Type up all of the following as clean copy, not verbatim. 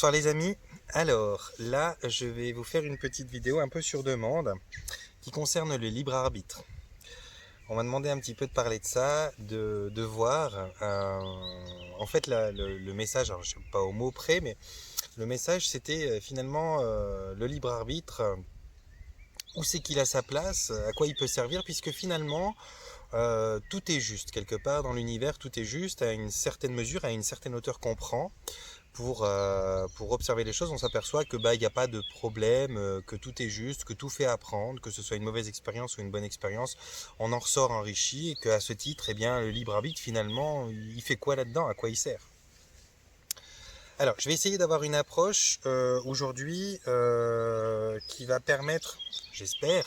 Bonsoir les amis. Alors là, je vais vous faire une petite vidéo un peu sur demande qui concerne le libre arbitre. On m'a demandé un petit peu de parler de ça, de voir. En fait, le message, alors je ne sais pas au mot près, mais le message c'était finalement le libre arbitre. Où c'est qu'il a sa place, à quoi il peut servir, puisque finalement tout est juste. Quelque part dans l'univers, tout est juste à une certaine mesure, à une certaine hauteur qu'on prend. Pour observer les choses, on s'aperçoit que il n'y a pas de problème, que tout est juste, que tout fait apprendre, que ce soit une mauvaise expérience ou une bonne expérience, on en ressort enrichi et qu'à ce titre, eh bien, le libre arbitre, finalement, il fait quoi là-dedans, à quoi il sert? Alors, je vais essayer d'avoir une approche aujourd'hui qui va permettre, j'espère,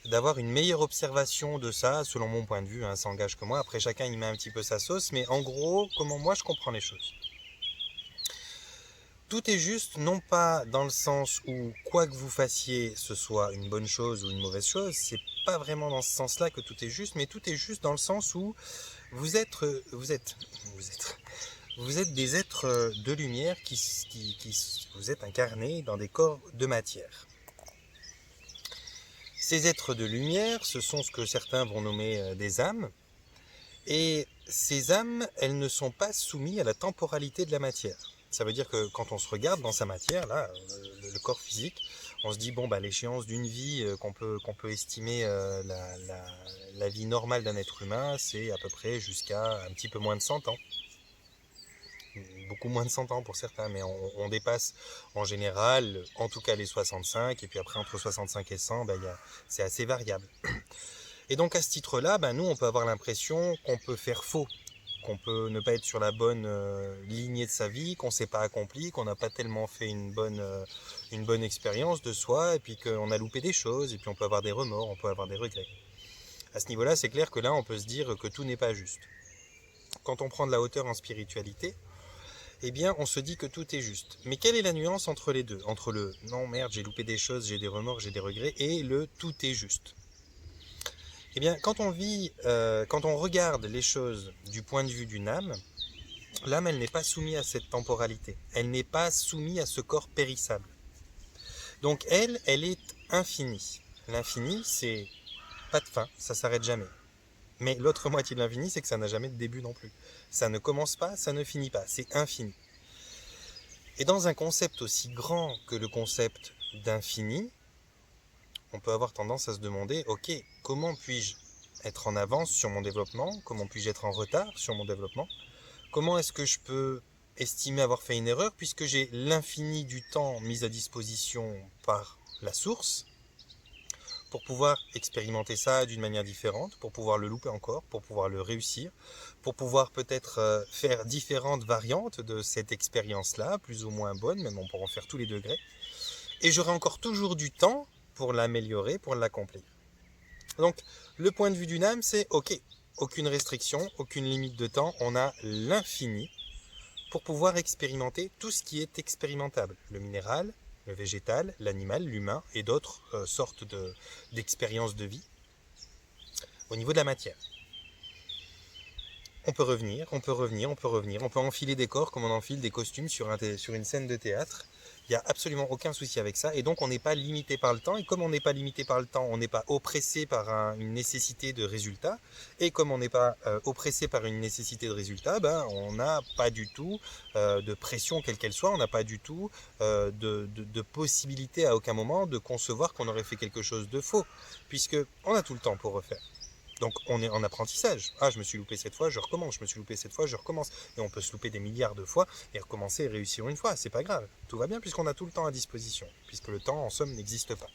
d'avoir une meilleure observation de ça, selon mon point de vue, hein, ça engage que moi. Après, chacun y met un petit peu sa sauce, mais en gros, comment moi je comprends les choses. Tout est juste, non pas dans le sens où quoi que vous fassiez, ce soit une bonne chose ou une mauvaise chose, c'est pas vraiment dans ce sens-là que tout est juste, mais tout est juste dans le sens où vous êtes, vous êtes, vous êtes, vous êtes des êtres de lumière vous êtes incarnés dans des corps de matière. Ces êtres de lumière, ce sont ce que certains vont nommer des âmes, et ces âmes, elles ne sont pas soumises à la temporalité de la matière. Ça veut dire que quand on se regarde dans sa matière, là, le corps physique, on se dit, bon, l'échéance d'une vie qu'on peut estimer la vie normale d'un être humain, c'est à peu près jusqu'à un petit peu moins de 100 ans. Beaucoup moins de 100 ans pour certains, mais on dépasse en général, en tout cas les 65, et puis après entre 65 et 100, c'est assez variable. Et donc à ce titre-là, nous on peut avoir l'impression qu'on peut faire faux, qu'on peut ne pas être sur la bonne lignée de sa vie, qu'on ne s'est pas accompli, qu'on n'a pas tellement fait une bonne expérience de soi, et puis qu'on a loupé des choses, et puis on peut avoir des remords, on peut avoir des regrets. À ce niveau-là, c'est clair que là, on peut se dire que tout n'est pas juste. Quand on prend de la hauteur en spiritualité, eh bien, on se dit que tout est juste. Mais quelle est la nuance entre les deux? Entre le « non, merde, j'ai loupé des choses, j'ai des remords, j'ai des regrets » et le « tout est juste ». Eh bien, quand on regarde les choses du point de vue d'une âme, l'âme, elle n'est pas soumise à cette temporalité. Elle n'est pas soumise à ce corps périssable. Donc elle est infinie. L'infini, c'est pas de fin, ça s'arrête jamais. Mais l'autre moitié de l'infini, c'est que ça n'a jamais de début non plus. Ça ne commence pas, ça ne finit pas, c'est infini. Et dans un concept aussi grand que le concept d'infini, on peut avoir tendance à se demander, ok, comment puis-je être en avance sur mon développement? Comment puis-je être en retard sur mon développement? Comment est-ce que je peux estimer avoir fait une erreur puisque j'ai l'infini du temps mis à disposition par la source pour pouvoir expérimenter ça d'une manière différente, pour pouvoir le louper encore, pour pouvoir le réussir, pour pouvoir peut-être faire différentes variantes de cette expérience-là, plus ou moins bonne, même on pourra en faire tous les degrés, et j'aurai encore toujours du temps pour l'améliorer, pour l'accomplir. Donc, le point de vue d'une âme, c'est ok, aucune restriction, aucune limite de temps, on a l'infini pour pouvoir expérimenter tout ce qui est expérimentable, le minéral, le végétal, l'animal, l'humain et d'autres sortes d'expériences de vie au niveau de la matière. On peut revenir, on peut revenir, on peut revenir, on peut enfiler des corps comme on enfile des costumes sur une scène de théâtre. Il n'y a absolument aucun souci avec ça, et donc on n'est pas limité par le temps, et comme on n'est pas limité par le temps, on n'est pas oppressé par une nécessité de résultat, et comme on n'est pas oppressé par une nécessité de résultat, on n'a pas du tout de pression quelle qu'elle soit, on n'a pas du tout de possibilité à aucun moment de concevoir qu'on aurait fait quelque chose de faux, puisque on a tout le temps pour refaire. Donc on est en apprentissage. Ah, je me suis loupé cette fois, je recommence. Je me suis loupé cette fois, je recommence. Et on peut se louper des milliards de fois et recommencer et réussir une fois. C'est pas grave. Tout va bien puisqu'on a tout le temps à disposition. Puisque le temps, en somme, n'existe pas.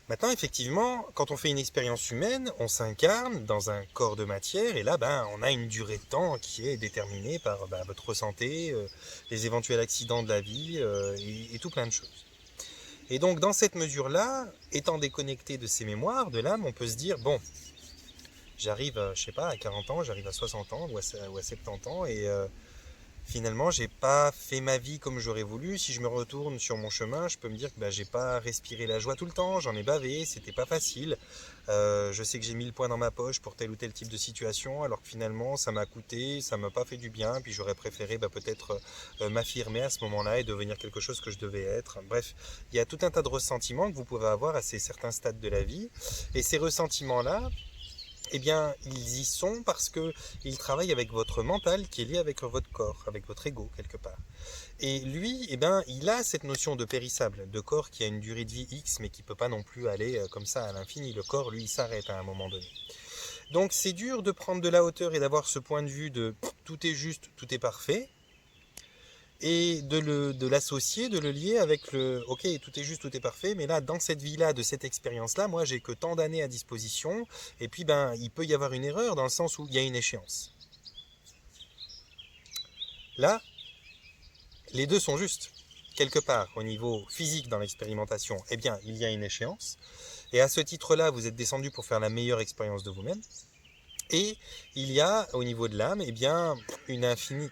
Maintenant, effectivement, quand on fait une expérience humaine, on s'incarne dans un corps de matière et là, on a une durée de temps qui est déterminée par votre santé, les éventuels accidents de la vie et tout plein de choses. Et donc, dans cette mesure-là, étant déconnecté de ces mémoires, de l'âme, on peut se dire, bon, j'arrive, je sais pas, à 40 ans, j'arrive à 60 ans ou à 70 ans, finalement, j'ai pas fait ma vie comme j'aurais voulu. Si je me retourne sur mon chemin, je peux me dire que j'ai pas respiré la joie tout le temps, j'en ai bavé, c'était pas facile. Je sais que j'ai mis le poing dans ma poche pour tel ou tel type de situation, alors que finalement, ça m'a coûté, ça m'a pas fait du bien, puis j'aurais préféré peut-être m'affirmer à ce moment-là et devenir quelque chose que je devais être. Bref, il y a tout un tas de ressentiments que vous pouvez avoir à certains stades de la vie, et ces ressentiments-là, eh bien, ils y sont parce qu'ils travaillent avec votre mental qui est lié avec votre corps, avec votre ego quelque part. Et lui, eh bien, il a cette notion de périssable, de corps qui a une durée de vie X, mais qui ne peut pas non plus aller comme ça à l'infini. Le corps, lui, il s'arrête à un moment donné. Donc c'est dur de prendre de la hauteur et d'avoir ce point de vue de tout est juste, tout est parfait, et de l'associer, de le lier avec le ok, tout est juste, tout est parfait, mais là, dans cette vie-là, de cette expérience-là, moi, j'ai que tant d'années à disposition, et puis, il peut y avoir une erreur dans le sens où il y a une échéance. Là, les deux sont justes. Quelque part, au niveau physique dans l'expérimentation, eh bien, il y a une échéance, et à ce titre-là, vous êtes descendu pour faire la meilleure expérience de vous-même, et il y a, au niveau de l'âme, eh bien, une infinie.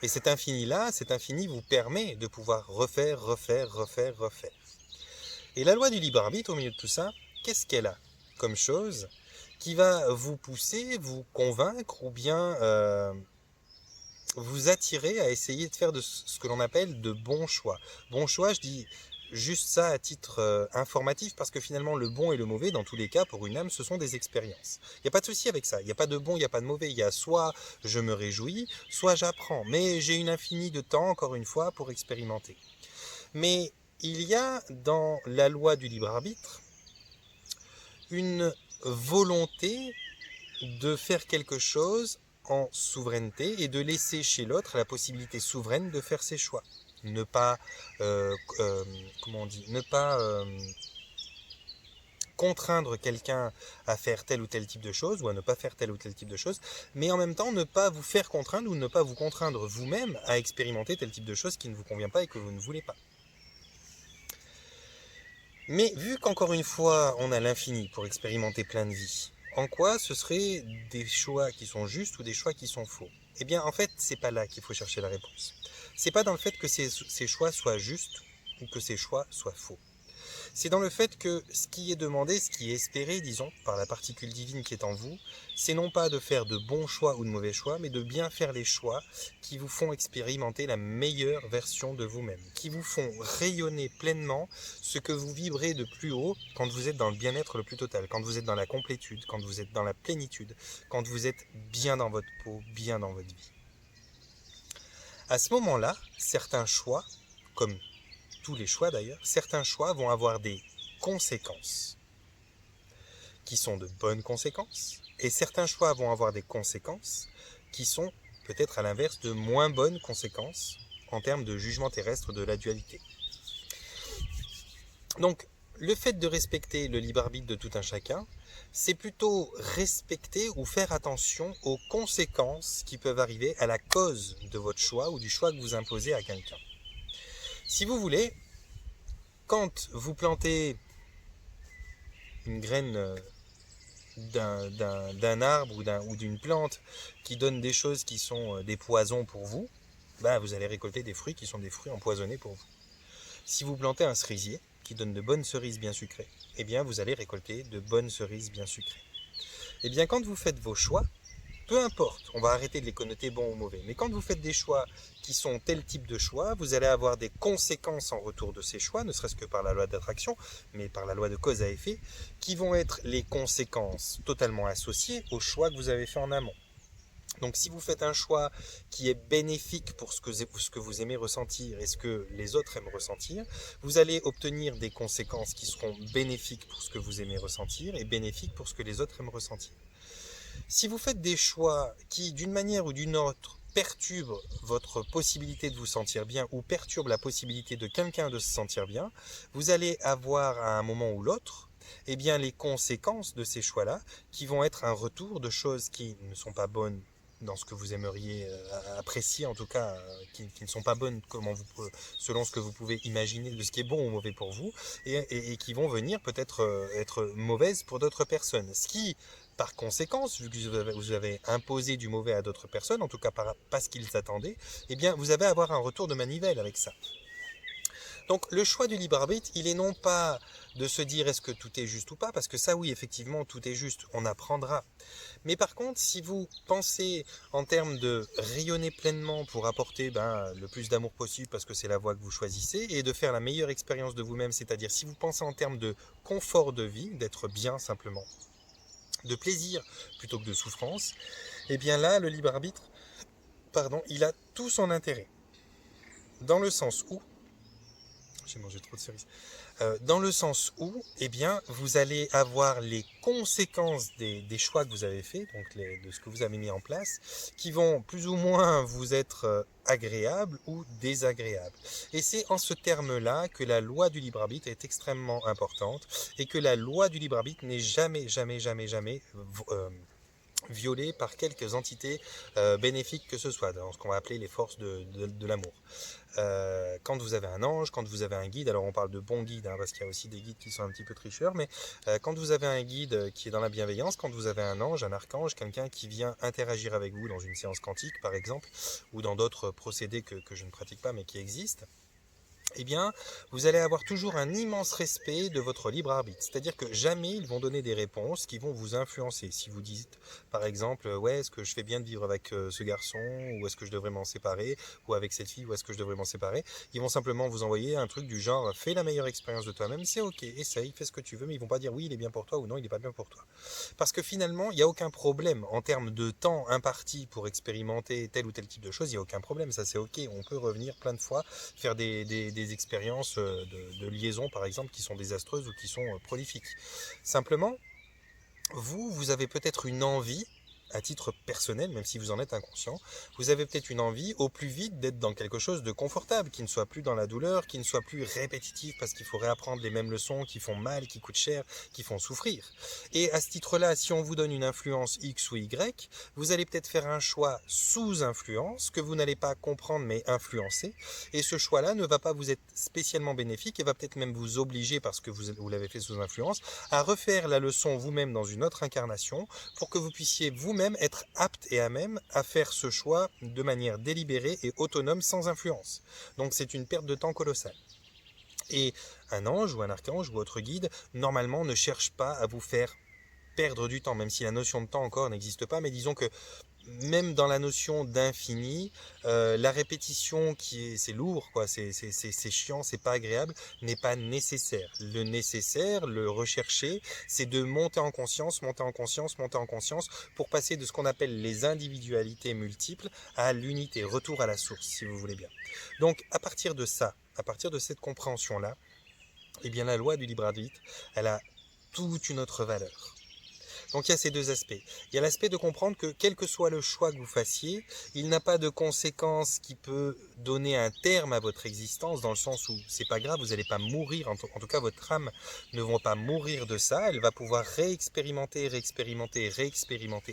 Et cet infini vous permet de pouvoir refaire. Et la loi du libre arbitre, au milieu de tout ça, qu'est-ce qu'elle a comme chose qui va vous pousser, vous convaincre ou bien vous attirer à essayer de faire de ce que l'on appelle de bons choix. Bons choix, je dis juste ça à titre informatif parce que finalement le bon et le mauvais, dans tous les cas, pour une âme, ce sont des expériences. Il n'y a pas de souci avec ça. Il n'y a pas de bon, il n'y a pas de mauvais. Il y a soit je me réjouis, soit j'apprends. Mais j'ai une infinie de temps, encore une fois, pour expérimenter. Mais il y a dans la loi du libre arbitre une volonté de faire quelque chose en souveraineté et de laisser chez l'autre la possibilité souveraine de faire ses choix. Ne pas, comment on dit, ne pas contraindre quelqu'un à faire tel ou tel type de choses ou à ne pas faire tel ou tel type de choses, mais en même temps ne pas vous faire contraindre ou ne pas vous contraindre vous-même à expérimenter tel type de choses qui ne vous convient pas et que vous ne voulez pas. Mais vu qu'encore une fois, on a l'infini pour expérimenter plein de vies, en quoi ce serait des choix qui sont justes ou des choix qui sont faux? Eh bien, en fait, c'est pas là qu'il faut chercher la réponse. C'est pas dans le fait que ces choix soient justes ou que ces choix soient faux. C'est dans le fait que ce qui est demandé, ce qui est espéré, disons, par la particule divine qui est en vous, c'est non pas de faire de bons choix ou de mauvais choix, mais de bien faire les choix qui vous font expérimenter la meilleure version de vous-même, qui vous font rayonner pleinement ce que vous vibrez de plus haut quand vous êtes dans le bien-être le plus total, quand vous êtes dans la complétude, quand vous êtes dans la plénitude, quand vous êtes bien dans votre peau, bien dans votre vie. À ce moment-là, certains choix, comme tous les choix d'ailleurs, certains choix vont avoir des conséquences qui sont de bonnes conséquences et certains choix vont avoir des conséquences qui sont peut-être à l'inverse de moins bonnes conséquences en termes de jugement terrestre de la dualité. Donc, le fait de respecter le libre arbitre de tout un chacun, c'est plutôt respecter ou faire attention aux conséquences qui peuvent arriver à la cause de votre choix ou du choix que vous imposez à quelqu'un. Si vous voulez, quand vous plantez une graine d'un arbre ou d'une plante qui donne des choses qui sont des poisons pour vous, vous allez récolter des fruits qui sont des fruits empoisonnés pour vous. Si vous plantez un cerisier qui donne de bonnes cerises bien sucrées, eh bien vous allez récolter de bonnes cerises bien sucrées. Eh bien quand vous faites vos choix, peu importe, on va arrêter de les connoter bons ou mauvais, mais quand vous faites des choix qui sont tel type de choix, vous allez avoir des conséquences en retour de ces choix, ne serait-ce que par la loi d'attraction, mais par la loi de cause à effet, qui vont être les conséquences totalement associées aux choix que vous avez fait en amont. Donc si vous faites un choix qui est bénéfique pour ce que vous aimez ressentir et ce que les autres aiment ressentir, vous allez obtenir des conséquences qui seront bénéfiques pour ce que vous aimez ressentir et bénéfiques pour ce que les autres aiment ressentir. Si vous faites des choix qui, d'une manière ou d'une autre, perturbent votre possibilité de vous sentir bien ou perturbent la possibilité de quelqu'un de se sentir bien, vous allez avoir à un moment ou l'autre eh bien, les conséquences de ces choix-là qui vont être un retour de choses qui ne sont pas bonnes dans ce que vous aimeriez apprécier, en tout cas, qui ne sont pas bonnes selon ce que vous pouvez imaginer de ce qui est bon ou mauvais pour vous, et qui vont venir peut-être être mauvaises pour d'autres personnes. Ce qui, par conséquence, vu que vous avez imposé du mauvais à d'autres personnes, en tout cas pas ce qu'ils attendaient, eh bien vous allez avoir un retour de manivelle avec ça. Donc le choix du libre arbitre, il est non pas de se dire est-ce que tout est juste ou pas, parce que ça oui, effectivement, tout est juste, on apprendra. Mais par contre, si vous pensez en termes de rayonner pleinement pour apporter le plus d'amour possible, parce que c'est la voie que vous choisissez, et de faire la meilleure expérience de vous-même, c'est-à-dire si vous pensez en termes de confort de vie, d'être bien simplement, de plaisir plutôt que de souffrance, eh bien là, le libre arbitre, il a tout son intérêt. Dans le sens où, j'ai mangé trop de cerises. Dans le sens où, eh bien, vous allez avoir les conséquences des choix que vous avez faits, donc de ce que vous avez mis en place, qui vont plus ou moins vous être agréables ou désagréables. Et c'est en ce terme-là que la loi du libre arbitre est extrêmement importante et que la loi du libre arbitre n'est jamais violée par quelques entités bénéfiques que ce soit, dans ce qu'on va appeler les forces de l'amour. Quand vous avez un ange, quand vous avez un guide, alors on parle de bons guides, parce qu'il y a aussi des guides qui sont un petit peu tricheurs, mais quand vous avez un guide qui est dans la bienveillance, quand vous avez un ange, un archange, quelqu'un qui vient interagir avec vous dans une séance quantique par exemple, ou dans d'autres procédés que je ne pratique pas mais qui existent, eh bien, vous allez avoir toujours un immense respect de votre libre arbitre. C'est-à-dire que jamais ils vont donner des réponses qui vont vous influencer. Si vous dites, par exemple, ouais, est-ce que je fais bien de vivre avec ce garçon, ou est-ce que je devrais m'en séparer, ou avec cette fille, ou est-ce que je devrais m'en séparer, ils vont simplement vous envoyer un truc du genre, fais la meilleure expérience de toi-même, c'est ok, essaye, fais ce que tu veux, mais ils vont pas dire oui, il est bien pour toi, ou non, il n'est pas bien pour toi. Parce que finalement, il n'y a aucun problème en termes de temps imparti pour expérimenter tel ou tel type de choses, il n'y a aucun problème, ça c'est ok, on peut revenir plein de fois, faire des expériences de liaison par exemple qui sont désastreuses ou qui sont prolifiques. Simplement, vous avez peut-être une envie, à titre personnel, même si vous en êtes inconscient, vous avez peut-être une envie au plus vite d'être dans quelque chose de confortable, qui ne soit plus dans la douleur, qui ne soit plus répétitif parce qu'il faut réapprendre les mêmes leçons qui font mal, qui coûtent cher, qui font souffrir. Et à ce titre-là, si on vous donne une influence X ou Y, vous allez peut-être faire un choix sous influence que vous n'allez pas comprendre mais influencer. Et ce choix-là ne va pas vous être spécialement bénéfique et va peut-être même vous obliger, parce que vous l'avez fait sous influence, à refaire la leçon vous-même dans une autre incarnation pour que vous puissiez vous-même être apte et à même à faire ce choix de manière délibérée et autonome sans influence. Donc c'est une perte de temps colossale. Et un ange ou un archange ou autre guide, normalement, ne cherche pas à vous faire perdre du temps, même si la notion de temps encore n'existe pas, mais disons que même dans la notion d'infini, la répétition c'est lourd, quoi, c'est chiant, c'est pas agréable, n'est pas nécessaire. Le nécessaire, le recherché, c'est de monter en conscience, monter en conscience, monter en conscience, pour passer de ce qu'on appelle les individualités multiples à l'unité, retour à la source, si vous voulez bien. Donc à partir de ça, à partir de cette compréhension-là, eh bien la loi du libre arbitre, elle a toute une autre valeur. Donc il y a ces deux aspects. Il y a l'aspect de comprendre que quel que soit le choix que vous fassiez, il n'a pas de conséquence qui peut donner un terme à votre existence, dans le sens où c'est pas grave, vous n'allez pas mourir, en tout cas votre âme ne va pas mourir de ça, elle va pouvoir réexpérimenter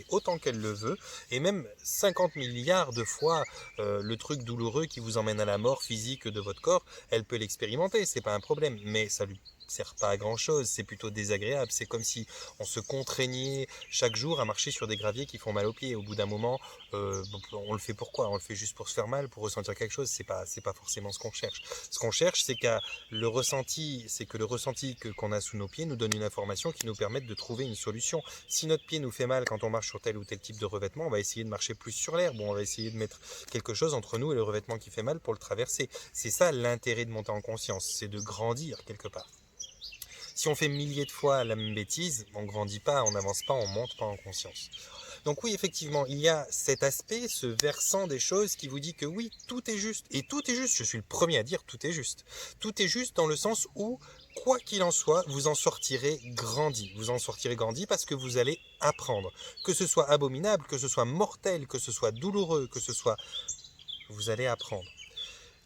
autant qu'elle le veut, et même 50 milliards de fois le truc douloureux qui vous emmène à la mort physique de votre corps, elle peut l'expérimenter, c'est pas un problème, mais ça lui sert pas à grand chose, c'est plutôt désagréable, c'est comme si on se contraignait chaque jour à marcher sur des graviers qui font mal aux pieds. Au bout d'un moment, on le fait pourquoi? On le fait juste pour se faire mal, pour ressentir quelque chose. C'est pas forcément ce qu'on cherche. Ce qu'on cherche, c'est que le ressenti qu'on a sous nos pieds nous donne une information qui nous permette de trouver une solution. Si notre pied nous fait mal quand on marche sur tel ou tel type de revêtement, on va essayer de marcher plus sur l'herbe, on va essayer de mettre quelque chose entre nous et le revêtement qui fait mal pour le traverser. C'est ça l'intérêt de monter en conscience, c'est de grandir quelque part. Si on fait milliers de fois la même bêtise, on ne grandit pas, on n'avance pas, on ne monte pas en conscience. Donc oui, effectivement, il y a cet aspect, ce versant des choses qui vous dit que oui, tout est juste. Et tout est juste, je suis le premier à dire tout est juste. Tout est juste dans le sens où, quoi qu'il en soit, vous en sortirez grandi. Vous en sortirez grandi parce que vous allez apprendre. Que ce soit abominable, que ce soit mortel, que ce soit douloureux, que ce soit... Vous allez apprendre.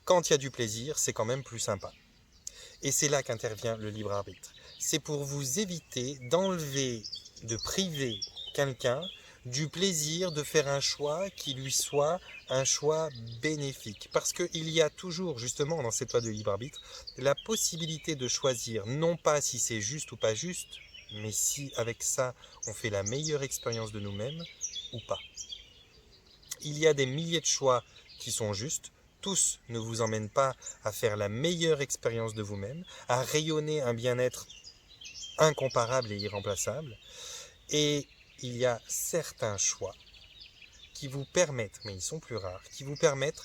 Quand il y a du plaisir, c'est quand même plus sympa. Et c'est là qu'intervient le libre arbitre. C'est pour vous éviter d'enlever, de priver quelqu'un du plaisir de faire un choix qui lui soit un choix bénéfique. Parce qu'il y a toujours, justement, dans cette loi de libre arbitre, la possibilité de choisir, non pas si c'est juste ou pas juste, mais si avec ça, on fait la meilleure expérience de nous-mêmes ou pas. Il y a des milliers de choix qui sont justes. Tous ne vous emmènent pas à faire la meilleure expérience de vous-même, à rayonner un bien-être incomparable et irremplaçable. Et il y a certains choix qui vous permettent, mais ils sont plus rares, qui vous permettent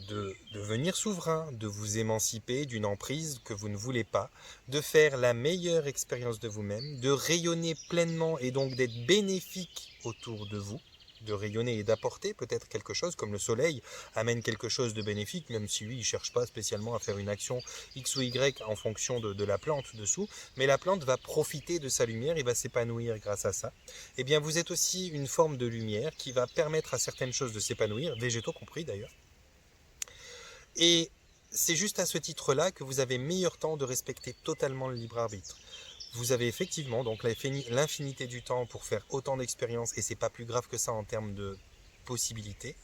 de devenir souverain, de vous émanciper d'une emprise que vous ne voulez pas, de faire la meilleure expérience de vous-même, de rayonner pleinement et donc d'être bénéfique autour de vous, de rayonner et d'apporter peut-être quelque chose, comme le soleil amène quelque chose de bénéfique, même si lui, il ne cherche pas spécialement à faire une action X ou Y en fonction de la plante dessous, mais la plante va profiter de sa lumière, il va s'épanouir grâce à ça. Eh bien, vous êtes aussi une forme de lumière qui va permettre à certaines choses de s'épanouir, végétaux compris d'ailleurs. Et c'est juste à ce titre-là que vous avez meilleur temps de respecter totalement le libre arbitre. Vous avez effectivement donc l'infinité du temps pour faire autant d'expériences, et c'est pas plus grave que ça en termes de possibilités.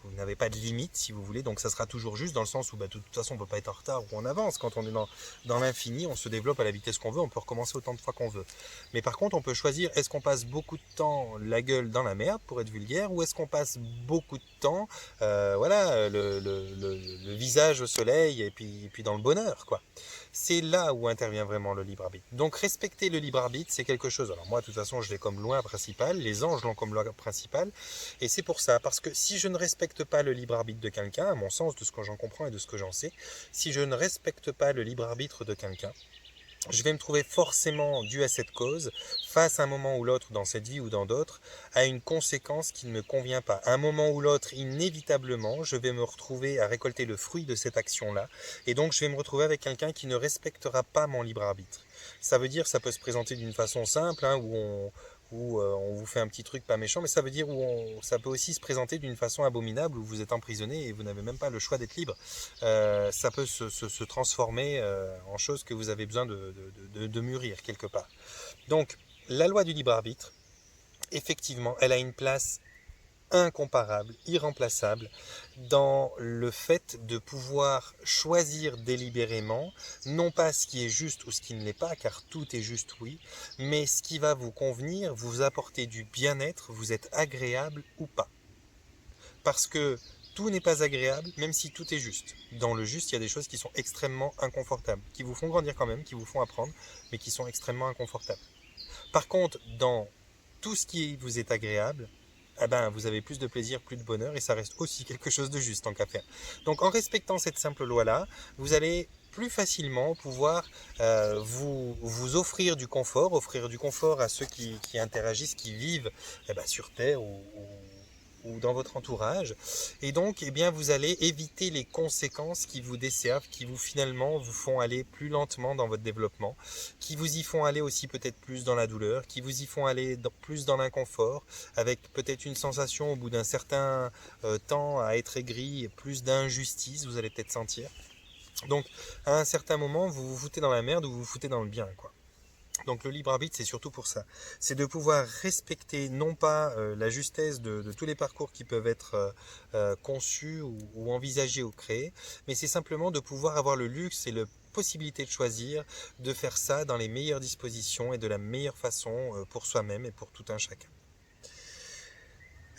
Vous n'avez pas de limite si vous voulez, donc ça sera toujours juste dans le sens où de toute façon on ne peut pas être en retard ou en avance. Quand on est dans l'infini, on se développe à la vitesse qu'on veut, on peut recommencer autant de fois qu'on veut. Mais par contre on peut choisir, est-ce qu'on passe beaucoup de temps la gueule dans la merde pour être vulgaire, ou est-ce qu'on passe beaucoup de temps le visage au soleil et puis dans le bonheur, quoi. C'est là où intervient vraiment le libre arbitre. Donc respecter le libre arbitre, c'est quelque chose, alors moi de toute façon je l'ai comme loi principale, les anges l'ont comme loi principale, et c'est pour ça, parce que si je ne respecte pas le libre arbitre de quelqu'un, à mon sens, de ce que j'en comprends et de ce que j'en sais, si je ne respecte pas le libre arbitre de quelqu'un, je vais me trouver forcément, dû à cette cause, face à un moment ou l'autre dans cette vie ou dans d'autres, à une conséquence qui ne me convient pas. À un moment ou l'autre, inévitablement, je vais me retrouver à récolter le fruit de cette action-là, et donc je vais me retrouver avec quelqu'un qui ne respectera pas mon libre arbitre. Ça veut dire, ça peut se présenter d'une façon simple, où on vous fait un petit truc pas méchant, mais ça veut dire ça peut aussi se présenter d'une façon abominable où vous êtes emprisonné et vous n'avez même pas le choix d'être libre. Ça peut se transformer en chose que vous avez besoin de mûrir quelque part. Donc, la loi du libre arbitre, effectivement, elle a une place incomparable, irremplaçable, dans le fait de pouvoir choisir délibérément, non pas ce qui est juste ou ce qui ne l'est pas, car tout est juste, oui, mais ce qui va vous convenir, vous apporter du bien-être, vous êtes agréable ou pas. Parce que tout n'est pas agréable, même si tout est juste. Dans le juste, il y a des choses qui sont extrêmement inconfortables, qui vous font grandir quand même, qui vous font apprendre, mais qui sont extrêmement inconfortables. Par contre, dans tout ce qui vous est agréable, eh ben, vous avez plus de plaisir, plus de bonheur, et ça reste aussi quelque chose de juste en qu'à faire. Donc en respectant cette simple loi-là, vous allez plus facilement pouvoir vous offrir du confort à ceux qui interagissent, qui vivent sur Terre ou dans votre entourage. Et donc, eh bien, vous allez éviter les conséquences qui vous desservent, qui vous finalement vous font aller plus lentement dans votre développement, qui vous y font aller aussi peut-être plus dans la douleur, qui vous y font aller plus dans l'inconfort, avec peut-être une sensation au bout d'un certain temps à être aigri, plus d'injustice, vous allez peut-être sentir. Donc, à un certain moment, vous vous foutez dans la merde ou vous vous foutez dans le bien, quoi. Donc le libre arbitre, c'est surtout pour ça. C'est de pouvoir respecter non pas la justesse de tous les parcours qui peuvent être conçus ou envisagés ou créés, mais c'est simplement de pouvoir avoir le luxe et la possibilité de choisir, de faire ça dans les meilleures dispositions et de la meilleure façon pour soi-même et pour tout un chacun.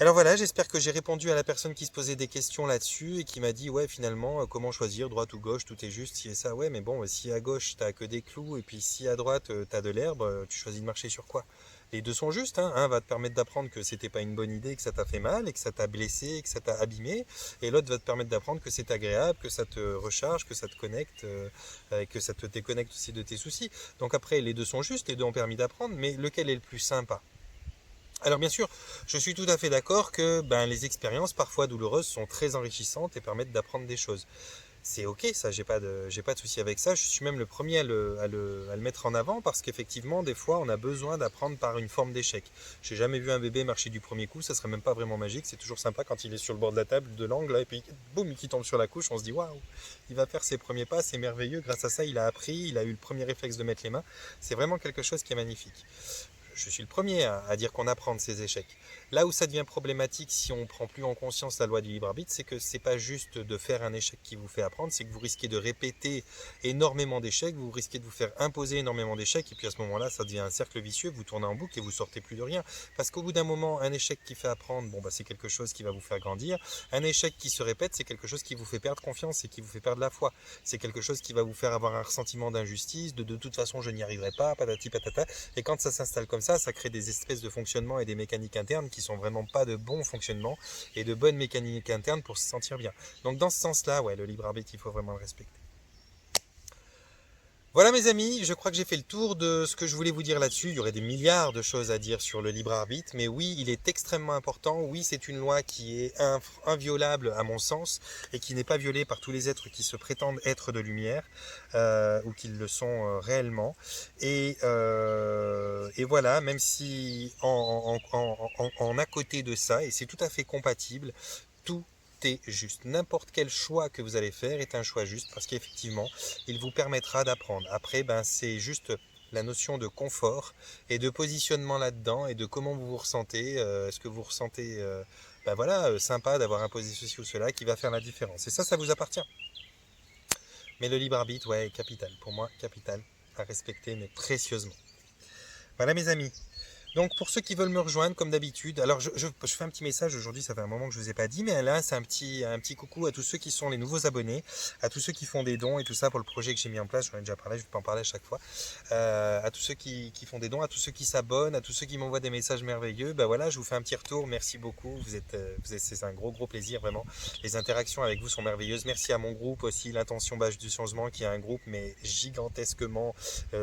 Alors voilà, j'espère que j'ai répondu à la personne qui se posait des questions là-dessus et qui m'a dit ouais finalement comment choisir, droite ou gauche, tout est juste, si et ça, ouais mais bon si à gauche t'as que des clous et puis si à droite t'as de l'herbe, tu choisis de marcher sur quoi? Les deux sont justes, hein. Un va te permettre d'apprendre que c'était pas une bonne idée, que ça t'a fait mal et que ça t'a blessé, que ça t'a abîmé, et l'autre va te permettre d'apprendre que c'est agréable, que ça te recharge, que ça te connecte, que ça te déconnecte aussi de tes soucis. Donc après les deux sont justes, les deux ont permis d'apprendre, mais lequel est le plus sympa? Alors bien sûr, je suis tout à fait d'accord que les expériences parfois douloureuses sont très enrichissantes et permettent d'apprendre des choses. C'est ok, ça, j'ai pas de souci avec ça. Je suis même le premier à le mettre en avant parce qu'effectivement, des fois, on a besoin d'apprendre par une forme d'échec. J'ai jamais vu un bébé marcher du premier coup, ça serait même pas vraiment magique. C'est toujours sympa quand il est sur le bord de la table, de l'angle, là, et puis boum, il tombe sur la couche, on se dit waouh, il va faire ses premiers pas, c'est merveilleux. Grâce à ça, il a appris, il a eu le premier réflexe de mettre les mains. C'est vraiment quelque chose qui est magnifique. je suis le premier à dire qu'on apprend de ses échecs. Là où ça devient problématique si on ne prend plus en conscience la loi du libre arbitre, c'est que c'est pas juste de faire un échec qui vous fait apprendre, c'est que vous risquez de répéter énormément d'échecs, vous risquez de vous faire imposer énormément d'échecs, et puis à ce moment-là, ça devient un cercle vicieux, vous tournez en boucle et vous sortez plus de rien. Parce qu'au bout d'un moment, un échec qui fait apprendre, bon bah c'est quelque chose qui va vous faire grandir. Un échec qui se répète, c'est quelque chose qui vous fait perdre confiance et qui vous fait perdre la foi. C'est quelque chose qui va vous faire avoir un ressentiment d'injustice, de toute façon je n'y arriverai pas, patati patata. Et quand ça s'installe comme ça crée des espèces de fonctionnements et des mécaniques internes qui sont vraiment pas de bons fonctionnements et de bonnes mécaniques internes pour se sentir bien. Donc dans ce sens-là, ouais, le libre arbitre, il faut vraiment le respecter. Voilà mes amis, je crois que j'ai fait le tour de ce que je voulais vous dire là-dessus. Il y aurait des milliards de choses à dire sur le libre arbitre, mais oui, il est extrêmement important. Oui, c'est une loi qui est inviolable à mon sens et qui n'est pas violée par tous les êtres qui se prétendent être de lumière ou qui le sont réellement. Et voilà, même si en à côté de ça, et c'est tout à fait compatible, tout juste. N'importe quel choix que vous allez faire est un choix juste parce qu'effectivement, il vous permettra d'apprendre. Après, c'est juste la notion de confort et de positionnement là-dedans et de comment vous vous ressentez. Est-ce que vous ressentez sympa d'avoir imposé ceci ou cela qui va faire la différence. Et ça vous appartient. Mais le libre arbitre, ouais, capital. Pour moi, capital à respecter, mais précieusement. Voilà mes amis. Donc pour ceux qui veulent me rejoindre, comme d'habitude, alors je fais un petit message aujourd'hui, ça fait un moment que je ne vous ai pas dit, mais là c'est un petit coucou à tous ceux qui sont les nouveaux abonnés, à tous ceux qui font des dons et tout ça pour le projet que j'ai mis en place, j'en ai déjà parlé, je ne vais pas en parler à chaque fois, à tous ceux qui font des dons, à tous ceux qui s'abonnent, à tous ceux qui m'envoient des messages merveilleux, voilà, je vous fais un petit retour, merci beaucoup, c'est un gros plaisir vraiment, les interactions avec vous sont merveilleuses, merci à mon groupe aussi, l'Intention Bâche du Changement, qui est un groupe mais gigantesquement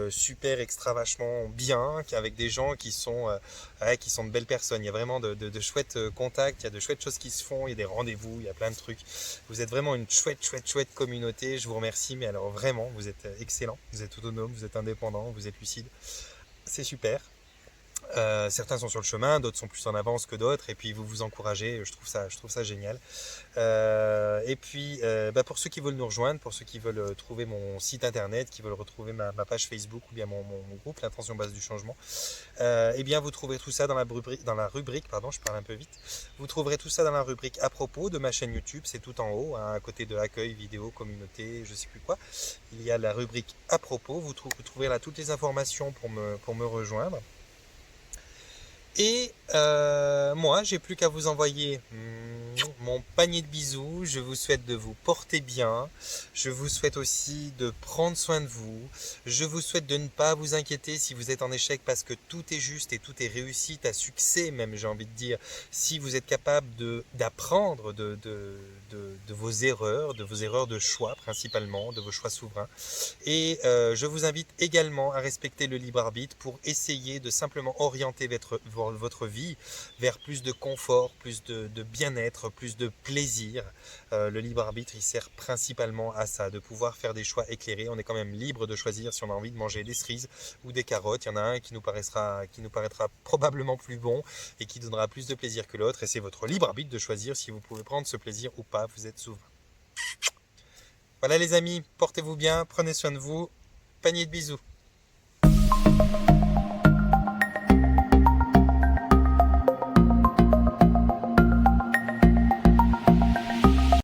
super extra vachement bien, avec des gens qui sont de belles personnes. Il y a vraiment de chouettes contacts, il y a de chouettes choses qui se font, il y a des rendez-vous, il y a plein de trucs. Vous êtes vraiment une chouette communauté. Je vous remercie, mais alors vraiment, vous êtes excellents, vous êtes autonomes, vous êtes indépendants, vous êtes lucides. C'est super. Certains sont sur le chemin, d'autres sont plus en avance que d'autres, et puis vous vous encouragez, je trouve ça génial. Et puis pour ceux qui veulent nous rejoindre, pour ceux qui veulent trouver mon site internet, qui veulent retrouver ma page Facebook ou bien mon groupe, l'Intention Base du Changement, vous trouverez tout ça dans la rubrique, je parle un peu vite, vous trouverez tout ça dans la rubrique à propos de ma chaîne YouTube, c'est tout en haut, hein, à côté de accueil, vidéo, communauté, je sais plus quoi, il y a la rubrique à propos, vous trouverez là toutes les informations pour me rejoindre. Et moi, j'ai plus qu'à vous envoyer mon panier de bisous. Je vous souhaite de vous porter bien. Je vous souhaite aussi de prendre soin de vous. Je vous souhaite de ne pas vous inquiéter si vous êtes en échec parce que tout est juste et tout est réussite à succès même, j'ai envie de dire. Si vous êtes capable d'apprendre de vos erreurs de choix principalement, de vos choix souverains. Et je vous invite également à respecter le libre arbitre pour essayer de simplement orienter votre vie vers plus de confort, plus de bien-être, plus de plaisir. Le libre arbitre, il sert principalement à ça, de pouvoir faire des choix éclairés. On est quand même libre de choisir si on a envie de manger des cerises ou des carottes. Il y en a un qui nous paraîtra probablement plus bon et qui donnera plus de plaisir que l'autre. Et c'est votre libre arbitre de choisir si vous pouvez prendre ce plaisir ou pas. Vous êtes souverain. Voilà les amis, portez-vous bien, prenez soin de vous. Panier de bisous.